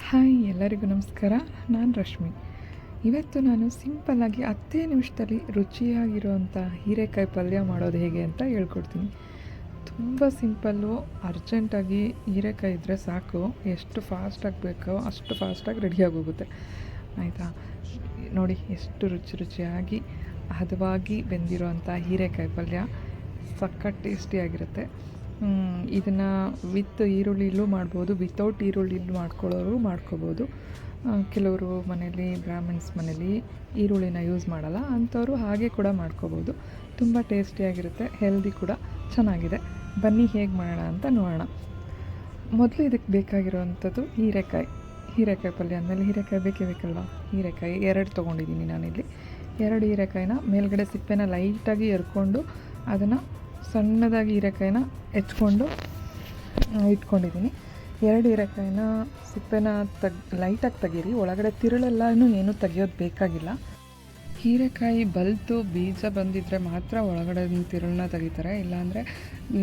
Hi, ಎಲ್ಲರಿಗೂ ನಮಸ್ಕಾರ. ನಾನು ರಶ್ಮಿ. ಇವತ್ತು ನಾನು ಸಿಂಪಲ್ಲಾಗಿ 10 ನಿಮಿಷದಲ್ಲಿ ರುಚಿಯಾಗಿರುವಂಥ ಹೀರೆಕಾಯಿ ಪಲ್ಯ ಮಾಡೋದು ಹೇಗೆ ಅಂತ ಹೇಳ್ಕೊಡ್ತೀನಿ. ತುಂಬ ಸಿಂಪಲ್ಲು. ಅರ್ಜೆಂಟಾಗಿ ಹೀರೆಕಾಯಿ ಇದ್ದರೆ ಸಾಕು, ಎಷ್ಟು ಫಾಸ್ಟಾಗಿ ಬೇಕೋ ಅಷ್ಟು ಫಾಸ್ಟಾಗಿ ರೆಡಿಯಾಗೋಗುತ್ತೆ. ಆಯಿತಾ? ನೋಡಿ, ಎಷ್ಟು ರುಚಿಯಾಗಿ ಹದವಾಗಿ ಬೆಂದಿರೋವಂಥ ಹೀರೆಕಾಯಿ ಪಲ್ಯ ಸಖತ್ ಟೇಸ್ಟಿಯಾಗಿರುತ್ತೆ. ಇದನ್ನು ವಿತ್ ಈರುಳ್ಳಿಲೂ ಮಾಡ್ಬೋದು, ವಿತೌಟ್ ಈರುಳ್ಳಿಲೂ ಮಾಡ್ಕೊಳ್ಳೋರು ಮಾಡ್ಕೋಬೋದು. ಕೆಲವರು ಮನೇಲಿ, ಬ್ರಾಹ್ಮಿಣ್ಸ್ ಮನೇಲಿ ಈರುಳ್ಳಿನ ಯೂಸ್ ಮಾಡಲ್ಲ, ಅಂಥವರು ಹಾಗೆ ಕೂಡ ಮಾಡ್ಕೋಬೋದು. ತುಂಬ ಟೇಸ್ಟಿಯಾಗಿರುತ್ತೆ, ಹೆಲ್ದಿ ಕೂಡ ಚೆನ್ನಾಗಿದೆ. ಬನ್ನಿ ಹೇಗೆ ಮಾಡೋಣ ಅಂತ ನೋಡೋಣ. ಮೊದಲು ಇದಕ್ಕೆ ಬೇಕಾಗಿರೋವಂಥದ್ದು ಹೀರೆಕಾಯಿ ಪಲ್ಯ ಅಂದಮೇಲೆ ಹೀರೆಕಾಯಿ ಬೇಕಲ್ವಾ. ಹೀರೆಕಾಯಿ 2 ತೊಗೊಂಡಿದ್ದೀನಿ ನಾನಿಲ್ಲಿ. 2 ಹೀರೆಕಾಯಿನ ಮೇಲ್ಗಡೆ ಸಿಪ್ಪೆನ ಲೈಟಾಗಿ ಎರ್ಕೊಂಡು ಅದನ್ನು ಸಣ್ಣದಾಗಿ ಹೀರೆಕಾಯಿನ ಹೆಚ್ಕೊಂಡು ಇಟ್ಕೊಂಡಿದ್ದೀನಿ. 2 ಹೀರೆಕಾಯಿನ ಸಿಪ್ಪೆನ ಲೈಟಾಗಿ ತೆಗೀರಿ. ಒಳಗಡೆ ತಿರುಳೆಲ್ಲನೂ ಏನೂ ತೆಗಿಯೋದು ಬೇಕಾಗಿಲ್ಲ. ಹೀರೆಕಾಯಿ ಬಲ್ತು ಬೀಜ ಬಂದಿದ್ದರೆ ಮಾತ್ರ ಒಳಗಡೆ ತಿರುಳನ್ನ ತೆಗಿತಾರೆ, ಇಲ್ಲಾಂದರೆ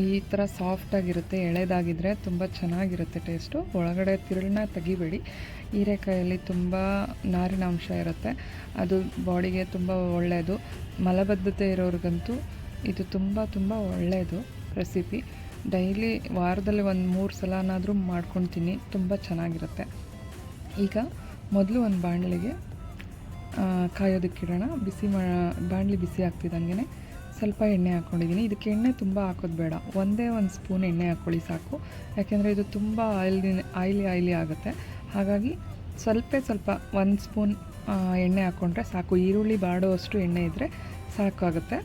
ಈ ಥರ ಸಾಫ್ಟಾಗಿರುತ್ತೆ. ಎಳೆದಾಗಿದ್ದರೆ ತುಂಬ ಚೆನ್ನಾಗಿರುತ್ತೆ ಟೇಸ್ಟು. ಒಳಗಡೆ ತಿರುಳನ್ನ ತೆಗಿಬೇಡಿ. ಹೀರೆಕಾಯಲ್ಲಿ ತುಂಬ ನಾರಿನಾಂಶ ಇರುತ್ತೆ, ಅದು ಬಾಡಿಗೆ ತುಂಬ ಒಳ್ಳೆಯದು. ಮಲಬದ್ಧತೆ ಇರೋರಿಗಂತೂ ಇದು ತುಂಬ ಒಳ್ಳೆಯದು ರೆಸಿಪಿ. ಡೈಲಿ ವಾರದಲ್ಲಿ 1-3 ಸಲನಾದರೂ ಮಾಡ್ಕೊತೀನಿ, ತುಂಬ ಚೆನ್ನಾಗಿರುತ್ತೆ. ಈಗ ಮೊದಲು ಒಂದು ಬಾಣಲಿಗೆ ಕಾಯೋದಕ್ಕಿಡೋಣ. ಬಾಣಲಿ ಬಿಸಿ ಆಗ್ತಿದ್ದಂಗೆ ಸ್ವಲ್ಪ ಎಣ್ಣೆ ಹಾಕ್ಕೊಂಡಿದ್ದೀನಿ. ಇದಕ್ಕೆ ಎಣ್ಣೆ ತುಂಬ ಹಾಕೋದು ಬೇಡ, ಒಂದೇ 1 ಸ್ಪೂನ್ ಎಣ್ಣೆ ಹಾಕ್ಕೊಳ್ಳಿ ಸಾಕು. ಯಾಕೆಂದರೆ ಇದು ತುಂಬ ಆಯ್ಲಿ ಆಗುತ್ತೆ. ಹಾಗಾಗಿ ಸ್ವಲ್ಪ 1 ಸ್ಪೂನ್ ಎಣ್ಣೆ ಹಾಕ್ಕೊಂಡ್ರೆ ಸಾಕು. ಈರುಳ್ಳಿ ಬಾಡೋವಷ್ಟು ಎಣ್ಣೆ ಇದ್ದರೆ ಸಾಕಾಗುತ್ತೆ.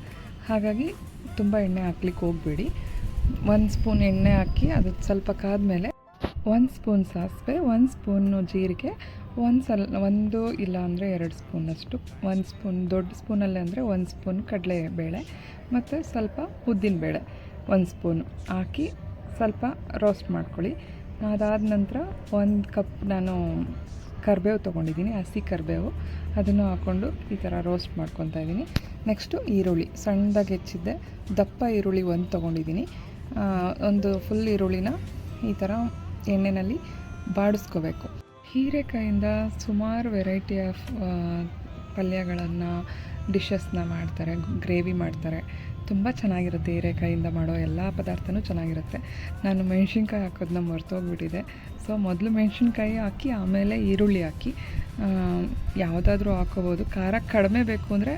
ಹಾಗಾಗಿ ತುಂಬ ಎಣ್ಣೆ ಹಾಕ್ಲಿಕ್ಕೆ ಹೋಗಬೇಡಿ. 1 ಸ್ಪೂನ್ ಎಣ್ಣೆ ಹಾಕಿ ಅದು ಸ್ವಲ್ಪ ಕಾದ್ಮೇಲೆ 1 ಸ್ಪೂನ್ ಸಾಸಿವೆ, 1 ಸ್ಪೂನು ಜೀರಿಗೆ, 1 ಇಲ್ಲ ಅಂದರೆ 2 ಸ್ಪೂನಷ್ಟು, 1 ಸ್ಪೂನ್ ದೊಡ್ಡ ಸ್ಪೂನಲ್ಲಿ ಅಂದರೆ 1 ಸ್ಪೂನ್ ಕಡಲೆಬೇಳೆ ಮತ್ತು ಸ್ವಲ್ಪ ಉದ್ದಿನಬೇಳೆ 1 ಸ್ಪೂನು ಹಾಕಿ ಸ್ವಲ್ಪ ರೋಸ್ಟ್ ಮಾಡ್ಕೊಳ್ಳಿ. ಅದಾದ ನಂತರ 1 ಕಪ್ ನಾನು ಕರಿಬೇವು ತೊಗೊಂಡಿದ್ದೀನಿ, ಹಸಿ ಕರಿಬೇವು. ಅದನ್ನು ಹಾಕ್ಕೊಂಡು ಈ ಥರ ರೋಸ್ಟ್ ಮಾಡ್ಕೊತಾ ಇದ್ದೀನಿ. ನೆಕ್ಸ್ಟು ಈರುಳ್ಳಿ ಸಣ್ಣದಾಗಿ ಹೆಚ್ಚಿದ್ದೆ, ದಪ್ಪ ಈರುಳ್ಳಿ 1 ತೊಗೊಂಡಿದ್ದೀನಿ. ಒಂದು ಫುಲ್ ಈರುಳ್ಳಿನ ಈ ಥರ ಎಣ್ಣೆಯಲ್ಲಿ ಬಾಡಿಸ್ಕೋಬೇಕು. ಹೀರೆಕಾಯಿಂದ ಸುಮಾರು ವೆರೈಟಿ ಆಫ್ ಪಲ್ಯಗಳನ್ನು, ಡಿಶಸ್ನ ಮಾಡ್ತಾರೆ, ಗ್ರೇವಿ ಮಾಡ್ತಾರೆ. ತುಂಬ ಚೆನ್ನಾಗಿರುತ್ತೆ. ಹೀರೆಕಾಯಿಂದ ಮಾಡೋ ಎಲ್ಲ ಪದಾರ್ಥನೂ ಚೆನ್ನಾಗಿರುತ್ತೆ. ನಾನು ಮೆಣಸಿನ್ಕಾಯಿ ಹಾಕೋದನ್ನ ಮರ್ತೋಗ್ಬಿಟ್ಟಿದೆ. ಸೊ ಮೊದಲು ಮೆಣಸಿನ್ಕಾಯಿ ಹಾಕಿ ಆಮೇಲೆ ಈರುಳ್ಳಿ ಹಾಕಿ ಯಾವುದಾದ್ರೂ ಹಾಕೋಬೋದು. ಖಾರ ಕಡಿಮೆ ಬೇಕು ಅಂದರೆ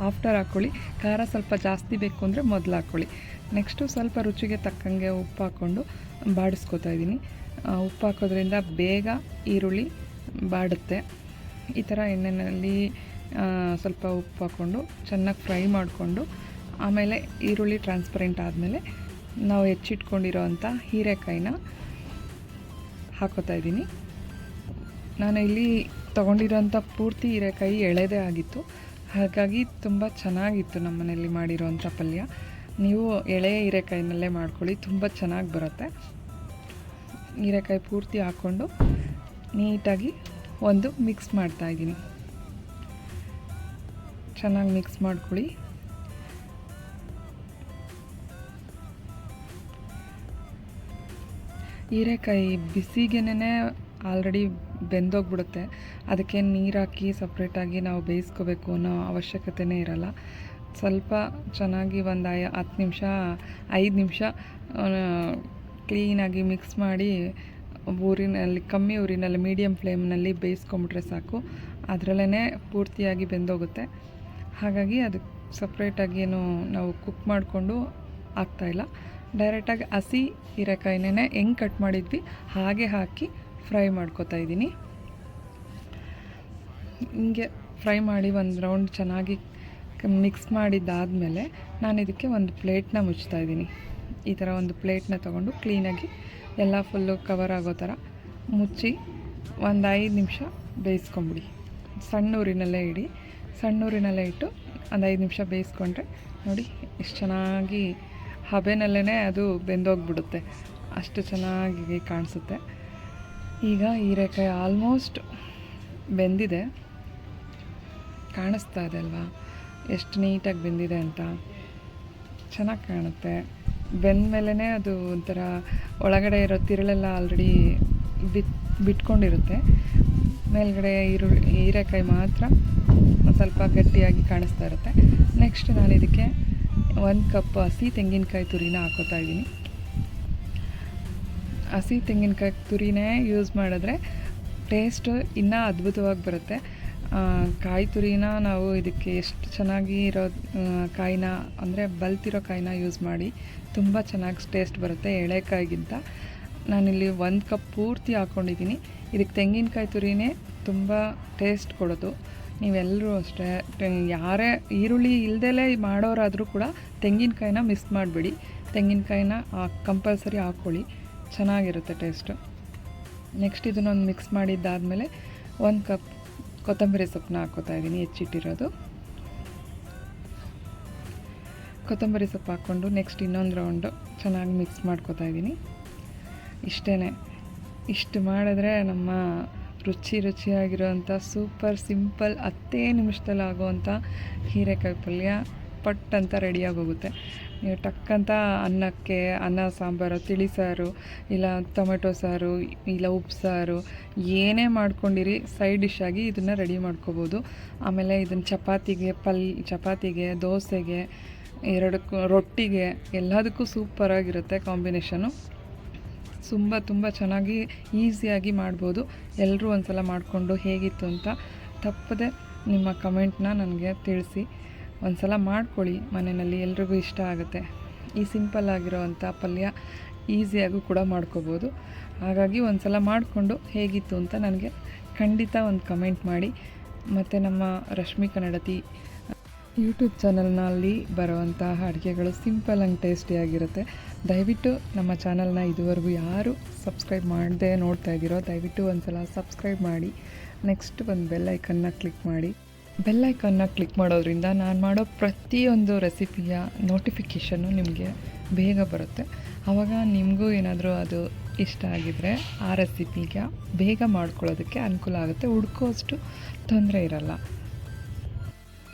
ಆಫ್ಟರ್ ಹಾಕ್ಕೊಳ್ಳಿ, ಖಾರ ಸ್ವಲ್ಪ ಜಾಸ್ತಿ ಬೇಕು ಅಂದರೆ ಮೊದಲು ಹಾಕ್ಕೊಳ್ಳಿ. ನೆಕ್ಸ್ಟು ಸ್ವಲ್ಪ ರುಚಿಗೆ ತಕ್ಕಂಗೆ ಉಪ್ಪು ಹಾಕ್ಕೊಂಡು ಬಾಡಿಸ್ಕೊತಾ ಇದ್ದೀನಿ. ಉಪ್ಪು ಹಾಕೋದ್ರಿಂದ ಬೇಗ ಈರುಳ್ಳಿ ಬಾಡುತ್ತೆ. ಈ ಥರ ಎಣ್ಣೆಯಲ್ಲಿ ಸ್ವಲ್ಪ ಉಪ್ಪು ಹಾಕ್ಕೊಂಡು ಚೆನ್ನಾಗಿ ಫ್ರೈ ಮಾಡಿಕೊಂಡು ಆಮೇಲೆ ಈರುಳ್ಳಿ ಟ್ರಾನ್ಸ್ಪರೆಂಟ್ ಆದಮೇಲೆ ನಾವು ಹೆಚ್ಚಿಟ್ಕೊಂಡಿರೋ ಅಂಥ ಹೀರೆಕಾಯಿನ ಹಾಕೋತಾ ಇದ್ದೀನಿ. ನಾನು ಇಲ್ಲಿ ತೊಗೊಂಡಿರೋಂಥ ಪೂರ್ತಿ ಹೀರೆಕಾಯಿ ಎಳೆದೇ ಆಗಿತ್ತು, ಹಾಗಾಗಿ ತುಂಬ ಚೆನ್ನಾಗಿತ್ತು ನಮ್ಮ ಮನೆಯಲ್ಲಿ ಮಾಡಿರೋವಂಥ ಪಲ್ಯ. ನೀವು ಎಳೆಯ ಹೀರೆಕಾಯಿನಲ್ಲೇ ಮಾಡ್ಕೊಳ್ಳಿ, ತುಂಬ ಚೆನ್ನಾಗಿ ಬರುತ್ತೆ. ಹೀರೆಕಾಯಿ ಪೂರ್ತಿ ಹಾಕ್ಕೊಂಡು ನೀಟಾಗಿ ಮಿಕ್ಸ್ ಮಾಡ್ತಾಯಿದ್ದೀನಿ. ಚೆನ್ನಾಗಿ ಮಿಕ್ಸ್ ಮಾಡ್ಕೊಳ್ಳಿ. ಹೀರೆಕಾಯಿ ಬಿಸಿಗೆನೇ ಆಲ್ರೆಡಿ ಬೆಂದೋಗ್ಬಿಡುತ್ತೆ, ಅದಕ್ಕೆ ನೀರು ಹಾಕಿ ಸಪ್ರೇಟಾಗಿ ನಾವು ಬೇಯಿಸ್ಕೋಬೇಕು ಅನ್ನೋ ಅವಶ್ಯಕತೆಯೇ ಇರಲ್ಲ. ಸ್ವಲ್ಪ ಚೆನ್ನಾಗಿ ಒಂದು 10 ನಿಮಿಷ 5 ನಿಮಿಷ ಕ್ಲೀನಾಗಿ ಮಿಕ್ಸ್ ಮಾಡಿ ಕಮ್ಮಿ ಊರಿನಲ್ಲಿ ಮೀಡಿಯಮ್ ಫ್ಲೇಮ್ನಲ್ಲಿ ಬೇಯಿಸ್ಕೊಂಬಿಟ್ರೆ ಸಾಕು. ಅದರಲ್ಲೇ ಪೂರ್ತಿಯಾಗಿ ಬೆಂದೋಗುತ್ತೆ. ಹಾಗಾಗಿ ಅದಕ್ಕೆ ಸಪ್ರೇಟಾಗಿ ಏನು ನಾವು ಕುಕ್ ಮಾಡಿಕೊಂಡು ಆಗ್ತಾಯಿಲ್ಲ. ಡೈರೆಕ್ಟಾಗಿ ಹಸಿ ಹೀರೆಕಾಯಿನೇ ಹೆಂಗೆ ಕಟ್ ಮಾಡಿದ್ವಿ ಹಾಗೆ ಹಾಕಿ ಫ್ರೈ ಮಾಡ್ಕೊತಾ ಇದ್ದೀನಿ. ಹಿಂಗೆ ಫ್ರೈ ಮಾಡಿ ಒಂದು ರೌಂಡ್ ಚೆನ್ನಾಗಿ ಮಿಕ್ಸ್ ಮಾಡಿದ್ದಾದಮೇಲೆ ನಾನು ಇದಕ್ಕೆ ಒಂದು ಪ್ಲೇಟ್ನ ಮುಚ್ತಾ ಇದ್ದೀನಿ. ಈ ಥರ ಒಂದು ಪ್ಲೇಟ್ನ ತೊಗೊಂಡು ಕ್ಲೀನಾಗಿ ಎಲ್ಲ ಫುಲ್ಲು ಕವರ್ ಆಗೋ ಥರ ಮುಚ್ಚಿ ಒಂದು 5 ನಿಮಿಷ ಬೇಯಿಸ್ಕೊಂಬಿಡಿ. ಸಣ್ಣ ಊರಿನಲ್ಲೇ ಇಟ್ಟು ಒಂದು 5 ನಿಮಿಷ ಬೇಯಿಸ್ಕೊಂಡ್ರೆ ನೋಡಿ ಎಷ್ಟು ಚೆನ್ನಾಗಿ ಹಬೆನಲ್ಲೇ ಅದು ಬೆಂದೋಗ್ಬಿಡುತ್ತೆ, ಅಷ್ಟು ಚೆನ್ನಾಗಿ ಕಾಣಿಸುತ್ತೆ. ಈಗ ಹೀರೆಕಾಯಿ ಆಲ್ಮೋಸ್ಟ್ ಬೆಂದಿದೆ, ಕಾಣಿಸ್ತಾ ಇದೆ ಅಲ್ವಾ ಎಷ್ಟು ನೀಟಾಗಿ ಬೆಂದಿದೆ ಅಂತ. ಚೆನ್ನಾಗಿ ಕಾಣುತ್ತೆ. ಬೆಂದ ಮೇಲೇ ಅದು ಒಂಥರ ಒಳಗಡೆ ಇರೋ ತಿರುಳೆಲ್ಲ ಆಲ್ರೆಡಿ ಬಿಟ್ಕೊಂಡಿರುತ್ತೆ. ಮೇಲ್ಗಡೆ ಹೀರೆಕಾಯಿ ಮಾತ್ರ ಸ್ವಲ್ಪ ಗಟ್ಟಿಯಾಗಿ ಕಾಣಿಸ್ತಾ ಇರುತ್ತೆ. ನೆಕ್ಸ್ಟ್ ನಾನು ಇದಕ್ಕೆ 1 ಕಪ್ ಹಸಿ ತೆಂಗಿನಕಾಯಿ ತುರಿನ ಹಾಕೋತಾ ಇದ್ದೀನಿ. ಹಸಿ ತೆಂಗಿನಕಾಯಿ ತುರಿನೇ ಯೂಸ್ ಮಾಡಿದ್ರೆ ಟೇಸ್ಟ್ ಇನ್ನೂ ಅದ್ಭುತವಾಗಿ ಬರುತ್ತೆ. ಕಾಯಿ ತುರಿನ ನಾವು ಇದಕ್ಕೆ ಎಷ್ಟು ಚೆನ್ನಾಗಿ ಇರೋ ಕಾಯಿನ ಅಂದರೆ ಬಲ್ತಿರೋ ಕಾಯಿನ ಯೂಸ್ ಮಾಡಿ ತುಂಬ ಚೆನ್ನಾಗಿ ಟೇಸ್ಟ್ ಬರುತ್ತೆ ಎಳೆಕಾಯಿಗಿಂತ. ನಾನಿಲ್ಲಿ 1 ಕಪ್ ಪೂರ್ತಿ ಹಾಕ್ಕೊಂಡಿದ್ದೀನಿ. ಇದಕ್ಕೆ ತೆಂಗಿನಕಾಯಿ ತುರಿನೇ ತುಂಬ ಟೇಸ್ಟ್ ಕೊಡೋದು. ನೀವೆಲ್ಲರೂ ಅಷ್ಟೇ ಯಾರೇ ಈರುಳ್ಳಿ ಇಲ್ದಲೇ ಮಾಡೋರಾದರೂ ಕೂಡ ತೆಂಗಿನಕಾಯಿನ ಮಿಸ್ ಮಾಡಬೇಡಿ. ತೆಂಗಿನಕಾಯಿನ ಕಂಪಲ್ಸರಿ ಹಾಕ್ಕೊಳ್ಳಿ, ಚೆನ್ನಾಗಿರುತ್ತೆ ಟೇಸ್ಟು. ನೆಕ್ಸ್ಟ್ ಇದನ್ನೊಂದು ಮಿಕ್ಸ್ ಮಾಡಿದ್ದಾದಮೇಲೆ 1 ಕಪ್ ಕೊತ್ತಂಬರಿ ಸೊಪ್ಪನ್ನ ಹಾಕ್ಕೋತಾ ಇದ್ದೀನಿ, ಹೆಚ್ಚಿಟ್ಟಿರೋದು. ಕೊತ್ತಂಬರಿ ಸೊಪ್ಪು ಹಾಕ್ಕೊಂಡು ನೆಕ್ಸ್ಟ್ ಇನ್ನೊಂದು ರೌಂಡು ಚೆನ್ನಾಗಿ ಮಿಕ್ಸ್ ಮಾಡ್ಕೋತಾ ಇದ್ದೀನಿ. ಇಷ್ಟೇ, ಇಷ್ಟು ಮಾಡಿದ್ರೆ ನಮ್ಮ ರುಚಿಯಾಗಿರೋವಂಥ ಸೂಪರ್ ಸಿಂಪಲ್ 10 ನಿಮಿಷದಲ್ಲಿ ಆಗೋವಂಥ ಹೀರೆಕಾಯಿ ಪಲ್ಯ ಪಟ್ ಅಂತ ರೆಡಿಯಾಗಿ ಹೋಗುತ್ತೆ. ನೀವು ಟಕ್ಕಂತ ಅನ್ನಕ್ಕೆ, ಅನ್ನ ಸಾಂಬಾರು, ತಿಳಿಸಾರು, ಇಲ್ಲ ಟೊಮೆಟೊ ಸಾರು, ಇಲ್ಲ ಉಪ್ಪು ಸಾರು ಏನೇ ಮಾಡ್ಕೊಂಡಿರಿ ಸೈಡ್ ಡಿಶ್ ಆಗಿ ಇದನ್ನು ರೆಡಿ ಮಾಡ್ಕೋಬೋದು. ಆಮೇಲೆ ಇದನ್ನು ಚಪಾತಿಗೆ, ದೋಸೆಗೆ, ರೊಟ್ಟಿಗೆ ಎಲ್ಲದಕ್ಕೂ ಸೂಪರಾಗಿರುತ್ತೆ ಕಾಂಬಿನೇಷನು. ತುಂಬ ಚೆನ್ನಾಗಿ ಈಸಿಯಾಗಿ ಮಾಡ್ಬೋದು. ಎಲ್ಲರೂ ಒಂದು ಸಲ ಮಾಡಿಕೊಂಡು ಹೇಗಿತ್ತು ಅಂತ ತಪ್ಪದೆ ನಿಮ್ಮ ಕಮೆಂಟ್ನ ನನಗೆ ತಿಳಿಸಿ. ಒಂದು ಸಲ ಮಾಡ್ಕೊಳ್ಳಿ, ಮನೆಯಲ್ಲಿ ಎಲ್ರಿಗೂ ಇಷ್ಟ ಆಗುತ್ತೆ. ಈ ಸಿಂಪಲ್ ಆಗಿರೋವಂಥ ಪಲ್ಯ ಈಸಿಯಾಗೂ ಕೂಡ ಮಾಡ್ಕೋಬೋದು. ಹಾಗಾಗಿ ಒಂದು ಸಲ ಮಾಡಿಕೊಂಡು ಹೇಗಿತ್ತು ಅಂತ ನನಗೆ ಖಂಡಿತ ಒಂದು ಕಮೆಂಟ್ ಮಾಡಿ. ಮತ್ತು ನಮ್ಮ ರಶ್ಮಿ ಕನ್ನಡತಿ ಯೂಟ್ಯೂಬ್ ಚಾನಲ್ನಲ್ಲಿ ಬರುವಂತಹ ಅಡುಗೆಗಳು ಸಿಂಪಲ್ ಆ್ಯಂಡ್ ಟೇಸ್ಟಿಯಾಗಿರುತ್ತೆ. ದಯವಿಟ್ಟು ನಮ್ಮ ಚಾನಲ್ನ ಇದುವರೆಗೂ ಯಾರು ಸಬ್ಸ್ಕ್ರೈಬ್ ಮಾಡದೆ ನೋಡ್ತಾ ಇದ್ದೀರೋ ದಯವಿಟ್ಟು ಒಂದು ಸಲ ಸಬ್ಸ್ಕ್ರೈಬ್ ಮಾಡಿ. ನೆಕ್ಸ್ಟ್ ಒಂದು ಬೆಲ್ ಐಕನ್ನ ಕ್ಲಿಕ್ ಮಾಡಿ. ಬೆಲ್ ಐಕನ್ನ ಕ್ಲಿಕ್ ಮಾಡೋದ್ರಿಂದ ನಾನು ಮಾಡೋ ಪ್ರತಿಯೊಂದು ರೆಸಿಪಿಯ ನೋಟಿಫಿಕೇಷನ್ನು ನಿಮಗೆ ಬೇಗ ಬರುತ್ತೆ. ಆವಾಗ ನಿಮಗೂ ಏನಾದರೂ ಅದು ಇಷ್ಟ ಆಗಿದರೆ ಆ ರೆಸಿಪಿಗೆ ಬೇಗ ಮಾಡ್ಕೊಳ್ಳೋದಕ್ಕೆ ಅನುಕೂಲ ಆಗುತ್ತೆ, ಹುಡ್ಕೋಷ್ಟು ತೊಂದರೆ ಇರಲ್ಲ.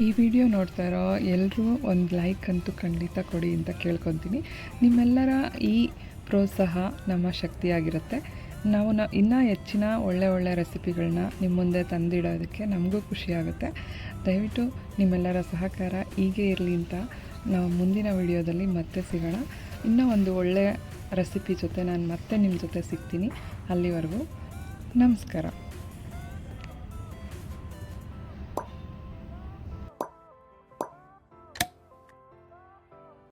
ಈ ವಿಡಿಯೋ ನೋಡ್ತಾ ಇರೋ ಎಲ್ಲರೂ ಒಂದು ಲೈಕ್ ಅಂತೂ ಖಂಡಿತ ಕೊಡಿ ಅಂತ ಕೇಳ್ಕೊತೀನಿ. ನಿಮ್ಮೆಲ್ಲರ ಈ ಪ್ರೋತ್ಸಾಹ ನಮ್ಮ ಶಕ್ತಿಯಾಗಿರುತ್ತೆ. ನಾವು ಇನ್ನೂ ಹೆಚ್ಚಿನ ಒಳ್ಳೆ ರೆಸಿಪಿಗಳನ್ನ ನಿಮ್ಮ ಮುಂದೆ ತಂದಿಡೋದಕ್ಕೆ ನಮಗೂ ಖುಷಿಯಾಗುತ್ತೆ. ದಯವಿಟ್ಟು ನಿಮ್ಮೆಲ್ಲರ ಸಹಕಾರ ಹೀಗೆ ಇರಲಿ ಅಂತ ನಾವು ಮುಂದಿನ ವಿಡಿಯೋದಲ್ಲಿ ಮತ್ತೆ ಸಿಗೋಣ. ಇನ್ನೂ ಒಂದು ಒಳ್ಳೆಯ ರೆಸಿಪಿ ಜೊತೆ ನಾನು ಮತ್ತೆ ನಿಮ್ಮ ಜೊತೆ ಸಿಗ್ತೀನಿ. ಅಲ್ಲಿವರೆಗೂ ನಮಸ್ಕಾರ.